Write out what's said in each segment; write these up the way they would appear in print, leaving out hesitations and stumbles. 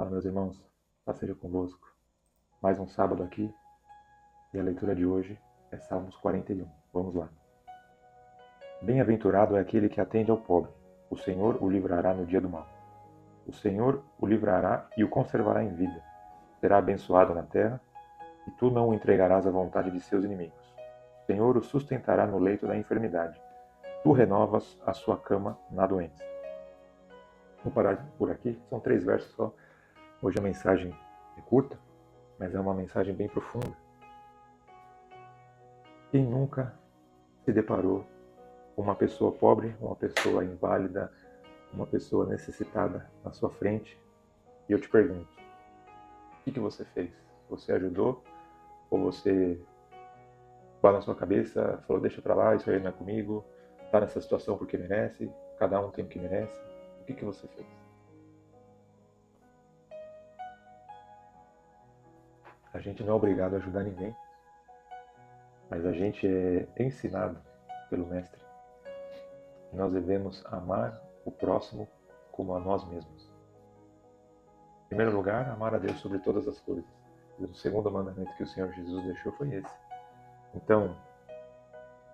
Fala, meus irmãos, paz seja convosco. Mais um sábado aqui e a leitura de hoje é Salmos 41. Vamos lá. Bem-aventurado é aquele que atende ao pobre. O Senhor o livrará no dia do mal. O Senhor o livrará e o conservará em vida. Será abençoado na terra e tu não o entregarás à vontade de seus inimigos. O Senhor o sustentará no leito da enfermidade. Tu renovas a sua cama na doença. Vou parar por aqui, são 3 versos só. Hoje a mensagem é curta, mas é uma mensagem bem profunda. Quem nunca se deparou com uma pessoa pobre, uma pessoa inválida, uma pessoa necessitada na sua frente? E eu te pergunto, o que você fez? Você ajudou? Ou você bateu na sua cabeça, falou, deixa pra lá, isso aí não é comigo, tá nessa situação porque merece, cada um tem o que merece? O que você fez? A gente não é obrigado a ajudar ninguém, mas a gente é ensinado pelo Mestre. Nós devemos amar o próximo como a nós mesmos. Em primeiro lugar, amar a Deus sobre todas as coisas. E o segundo mandamento que o Senhor Jesus deixou foi esse. Então,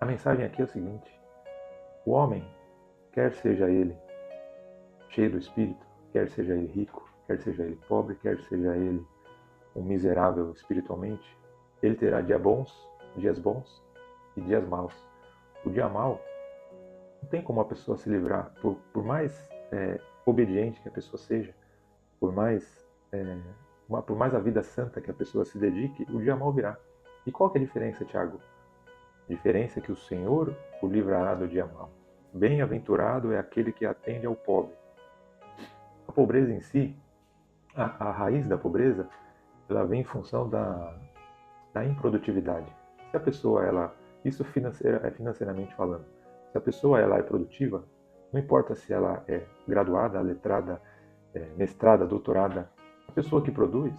a mensagem aqui é o seguinte: o homem, quer seja ele cheio do Espírito, quer seja ele rico, quer seja ele pobre, quer seja ele um miserável espiritualmente, ele terá dias bons e dias maus. O dia mau não tem como a pessoa se livrar, por mais obediente que a pessoa seja, por mais a vida santa que a pessoa se dedique, o dia mau virá. E qual que é a diferença, Tiago? A diferença é que o Senhor o livrará do dia mau. Bem-aventurado é aquele que atende ao pobre. A pobreza em si, a raiz da pobreza, ela vem em função da improdutividade. Se a pessoa, isso financeiramente falando, se a pessoa ela é produtiva, não importa se ela é graduada, letrada, mestrada, doutorada, a pessoa que produz,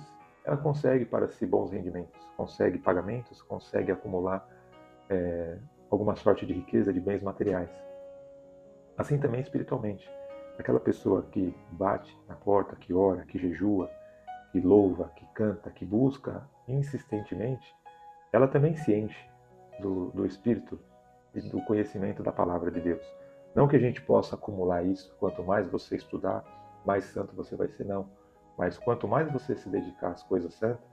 ela consegue para si bons rendimentos, consegue pagamentos, consegue acumular alguma sorte de riqueza, de bens materiais. Assim também espiritualmente. Aquela pessoa que bate na porta, que ora, que jejua, que louva, que canta, que busca insistentemente, ela também se enche do Espírito e do conhecimento da palavra de Deus. Não que a gente possa acumular isso, quanto mais você estudar, mais santo você vai ser, não. Mas quanto mais você se dedicar às coisas santas,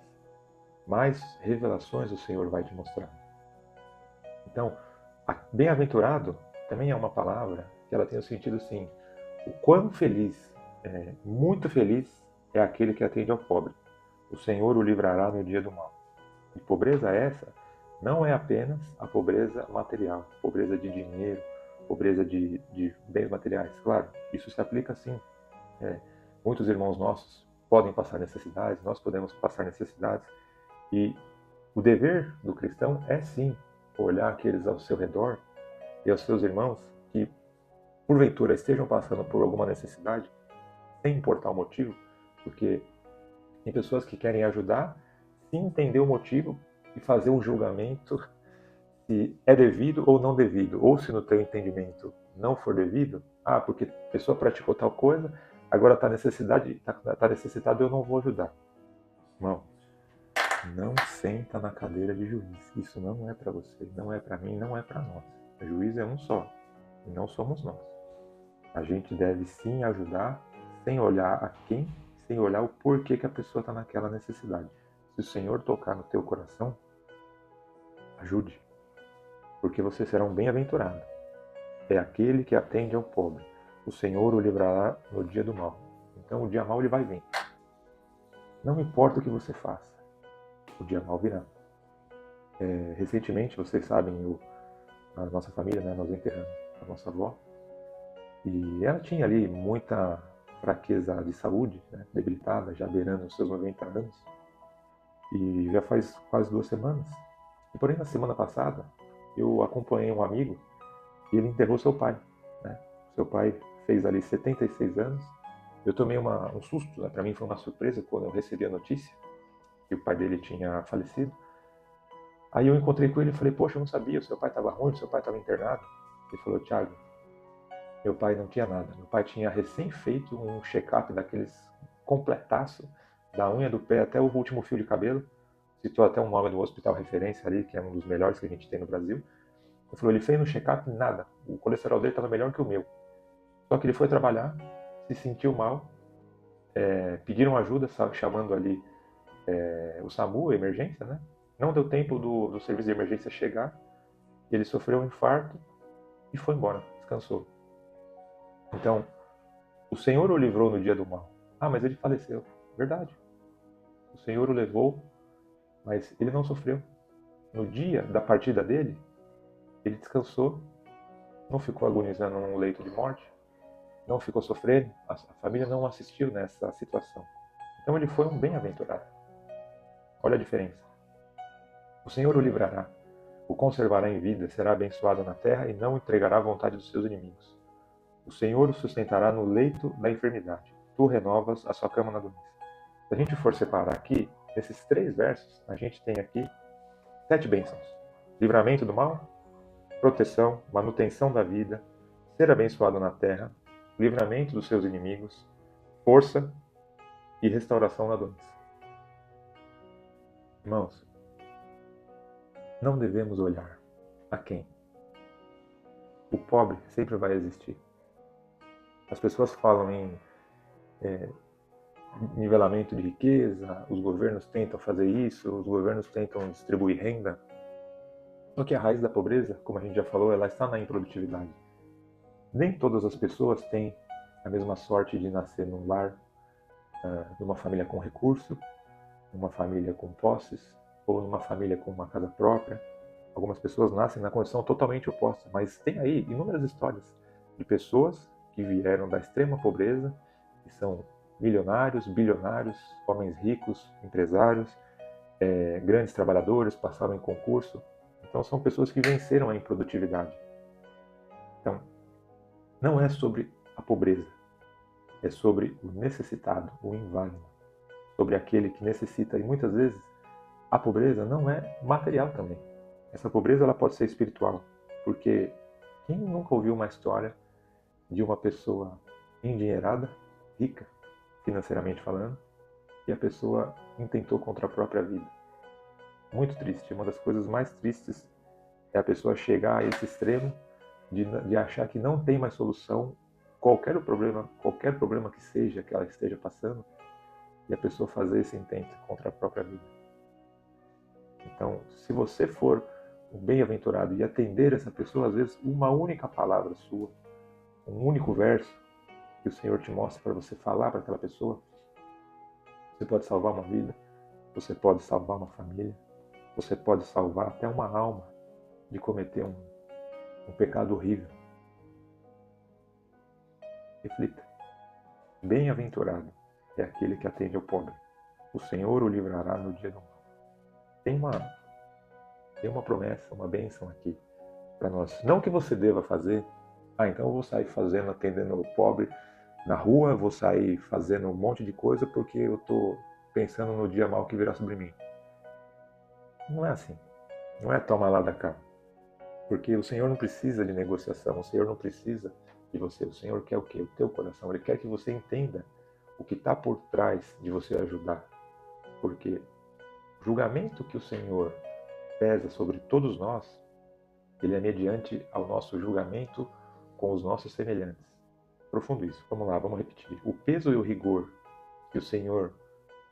mais revelações o Senhor vai te mostrar. Então, bem-aventurado também é uma palavra que ela tem o sentido assim, o quão feliz, muito feliz é aquele que atende ao pobre. O Senhor o livrará no dia do mal. E pobreza essa não é apenas a pobreza material, pobreza de dinheiro, pobreza de bens materiais. Claro, isso se aplica sim. Muitos irmãos nossos podem passar necessidades, nós podemos passar necessidades. E o dever do cristão é sim olhar aqueles ao seu redor e aos seus irmãos que porventura estejam passando por alguma necessidade, sem importar o motivo, porque tem pessoas que querem ajudar sem entender o motivo e fazer um julgamento se é devido ou não devido, ou se no teu entendimento não for devido, porque a pessoa praticou tal coisa, agora está necessitado, eu não vou ajudar. Irmão, não senta na cadeira de juiz. Isso não é para você, não é para mim, não é para nós. O juiz é um só, e não somos nós. A gente deve sim ajudar, sem olhar a quem, sem olhar o porquê que a pessoa está naquela necessidade. Se o Senhor tocar no teu coração, ajude, porque você será um bem-aventurado. É aquele que atende ao pobre. O Senhor o livrará no dia do mal. Então o dia mal ele vai vir. Não importa o que você faça, o dia mal virá. Recentemente, vocês sabem, a nossa família, né, nós enterramos a nossa avó. E ela tinha ali muita fraqueza de saúde, né, debilitada, já beirando os seus 90 anos. E já faz quase 2 semanas. E porém, na semana passada, eu acompanhei um amigo e ele enterrou seu pai. Né? Seu pai fez ali 76 anos. Eu tomei um susto, né? Para mim foi uma surpresa quando eu recebi a notícia que o pai dele tinha falecido. Aí eu encontrei com ele e falei, poxa, eu não sabia, o seu pai estava ruim, o seu pai estava internado. Ele falou, Thiago, meu pai não tinha nada. Meu pai tinha recém feito um check-up daqueles completaço, da unha do pé até o último fio de cabelo. Citou até um nome do hospital referência ali, que é um dos melhores que a gente tem no Brasil. Ele falou, ele fez no check-up nada, o colesterol dele estava melhor que o meu. Só que ele foi trabalhar, se sentiu mal, pediram ajuda, sabe, chamando ali o SAMU, a emergência, né? Não deu tempo do serviço de emergência chegar, ele sofreu um infarto e foi embora, descansou. Então, o Senhor o livrou no dia do mal. Ah, mas ele faleceu. Verdade. O Senhor o levou, mas ele não sofreu. No dia da partida dele, ele descansou, não ficou agonizando num leito de morte, não ficou sofrendo, a família não assistiu nessa situação. Então ele foi um bem-aventurado. Olha a diferença. O Senhor o livrará, o conservará em vida, será abençoado na terra e não entregará à vontade dos seus inimigos. O Senhor o sustentará no leito da enfermidade. Tu renovas a sua cama na doença. Se a gente for separar aqui, nesses 3 versos, a gente tem aqui 7 bênçãos. Livramento do mal, proteção, manutenção da vida, ser abençoado na terra, livramento dos seus inimigos, força e restauração na doença. Irmãos, não devemos olhar a quem. O pobre sempre vai existir. As pessoas falam em nivelamento de riqueza, os governos tentam fazer isso, os governos tentam distribuir renda. Só que a raiz da pobreza, como a gente já falou, ela está na improdutividade. Nem todas as pessoas têm a mesma sorte de nascer num lar, numa família com recurso, numa família com posses, ou numa família com uma casa própria. Algumas pessoas nascem na condição totalmente oposta, mas tem aí inúmeras histórias de pessoas que vieram da extrema pobreza, que são milionários, bilionários, homens ricos, empresários, grandes trabalhadores, passaram em concurso. Então são pessoas que venceram a improdutividade. Então, não é sobre a pobreza, é sobre o necessitado, o inválido, sobre aquele que necessita. E muitas vezes a pobreza não é material também. Essa pobreza ela pode ser espiritual, porque quem nunca ouviu uma história de uma pessoa endinheirada, rica, financeiramente falando, e a pessoa intentou contra a própria vida? Muito triste. Uma das coisas mais tristes é a pessoa chegar a esse extremo de achar que não tem mais solução, qualquer problema que seja que ela esteja passando, e a pessoa fazer esse intento contra a própria vida. Então, se você for um bem-aventurado e atender essa pessoa, às vezes uma única palavra sua, um único verso que o Senhor te mostra para você falar para aquela pessoa, você pode salvar uma vida, você pode salvar uma família, você pode salvar até uma alma de cometer um pecado horrível. Reflita. Bem-aventurado é aquele que atende ao pobre. O Senhor o livrará no dia do mal. Tem uma promessa, uma bênção aqui para nós. Não que você deva fazer, então eu vou sair fazendo, atendendo o pobre na rua, vou sair fazendo um monte de coisa porque eu estou pensando no dia mal que virá sobre mim. Não é assim. Não é toma lá da cá. Porque o Senhor não precisa de negociação, o Senhor não precisa de você. O Senhor quer o quê? O teu coração. Ele quer que você entenda o que está por trás de você ajudar. Porque o julgamento que o Senhor pesa sobre todos nós, ele é mediante ao nosso julgamento com os nossos semelhantes. Profundo isso. Vamos lá, vamos repetir. O peso e o rigor que o Senhor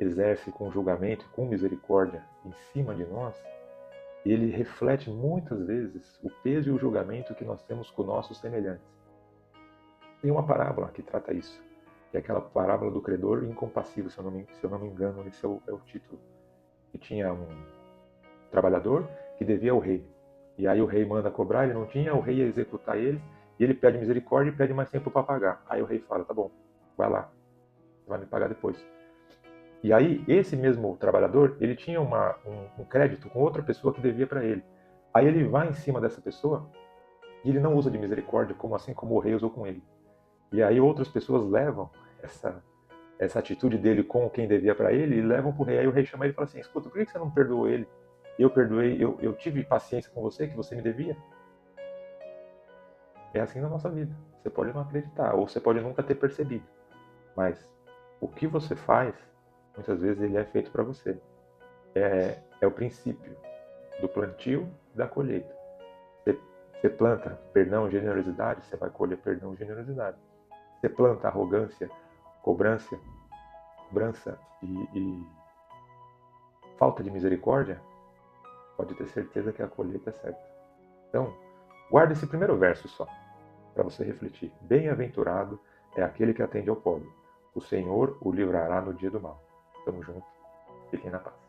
exerce com julgamento, com misericórdia em cima de nós, ele reflete muitas vezes o peso e o julgamento que nós temos com nossos semelhantes. Tem uma parábola que trata isso, que é aquela parábola do credor incompassível, se eu não me engano, esse é o título. Que tinha um trabalhador que devia ao rei. E aí o rei manda cobrar, ele não tinha, o rei ia executar ele, e ele pede misericórdia e pede mais tempo para pagar. Aí o rei fala, tá bom, vai lá, você vai me pagar depois. E aí, esse mesmo trabalhador, ele tinha um crédito com outra pessoa que devia para ele. Aí ele vai em cima dessa pessoa e ele não usa de misericórdia, assim como o rei usou com ele. E aí outras pessoas levam essa atitude dele com quem devia para ele e levam para o rei. Aí o rei chama ele e fala assim, escuta, por que você não perdoou ele? Eu perdoei, eu tive paciência com você, que você me devia. É assim na nossa vida. Você pode não acreditar, ou você pode nunca ter percebido. Mas O que você faz, muitas vezes ele é feito para você. É o princípio do plantio e da colheita. Você planta perdão, generosidade, você vai colher perdão, generosidade. Você planta arrogância, cobrança e falta de misericórdia, pode ter certeza que a colheita é certa. Então, guarda esse primeiro verso só, para você refletir. Bem-aventurado é aquele que atende ao pobre. O Senhor o livrará no dia do mal. Tamo junto. Fiquem na paz.